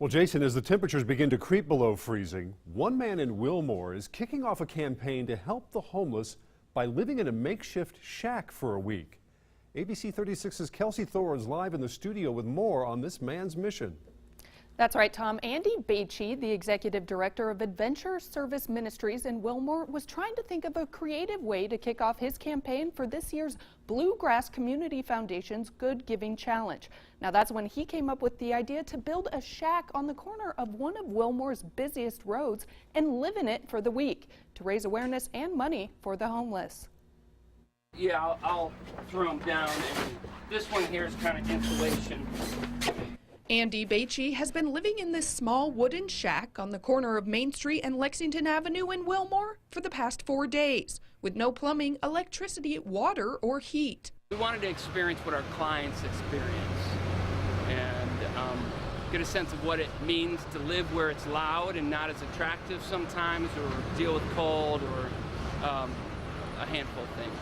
Well, Jason, as the temperatures begin to creep below freezing, one man in Wilmore is kicking off a campaign to help the homeless by living in a makeshift shack for a week. ABC 36's Kelsey Thor is live in the studio with more on this man's mission. That's right, Tom. Andy Bathje, the executive director of AdventureServe Ministries in Wilmore, was trying to think of a creative way to kick off his campaign for this year's Bluegrass Community Foundation's Good Giving Challenge. Now, that's when he came up with the idea to build a shack on the corner of one of Wilmore's busiest roads and live in it for the week to raise awareness and money for the homeless. Yeah, I'll throw them down, and this one here is kind of insulation. Andy Bathje has been living in this small wooden shack on the corner of Main Street and Lexington Avenue in Wilmore for the past 4 days, with no plumbing, electricity, water, or heat. We wanted to experience what our clients experience and get a sense of what it means to live where it's loud and not as attractive sometimes, or deal with cold, or a handful of things.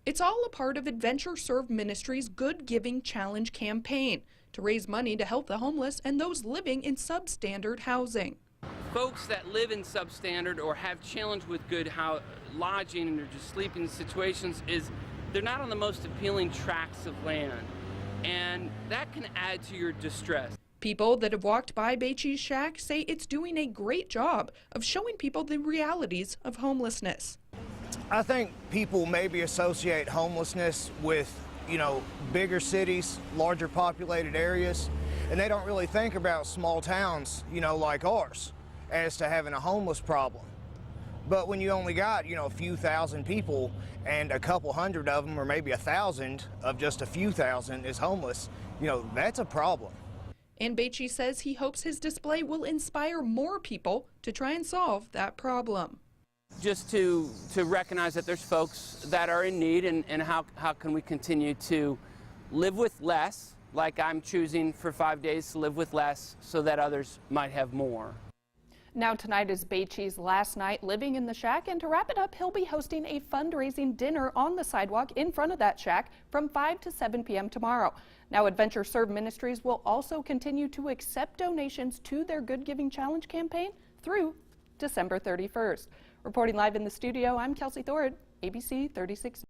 It's all a part of AdventureServe Ministries' Good Giving Challenge campaign to raise money to help the homeless and those living in substandard housing. Folks that live in substandard or have challenge with good lodging or just sleeping situations is they're not on the most appealing tracts of land, and that can add to your distress. People that have walked by Bathje's shack say it's doing a great job of showing people the realities of homelessness. I think people maybe associate homelessness with, bigger cities, larger populated areas, and they don't really think about small towns, like ours, as to having a homeless problem. But when you only got, a few thousand people and a couple hundred of them, or maybe 1,000 of just a few thousand is homeless, that's a problem. And Bathje says he hopes his display will inspire more people to try and solve that problem. Just to recognize that there's folks that are in need, and how can we continue to live with less, like I'm choosing for 5 days to live with less so that others might have more. Now tonight is Bathje's last night living in the shack, and to wrap it up, he'll be hosting a fundraising dinner on the sidewalk in front of that shack from 5 to 7 p.m. tomorrow. Now AdventureServe Ministries will also continue to accept donations to their Good Giving Challenge campaign through December 31st. Reporting live in the studio, I'm Kelsey Thor, ABC 36.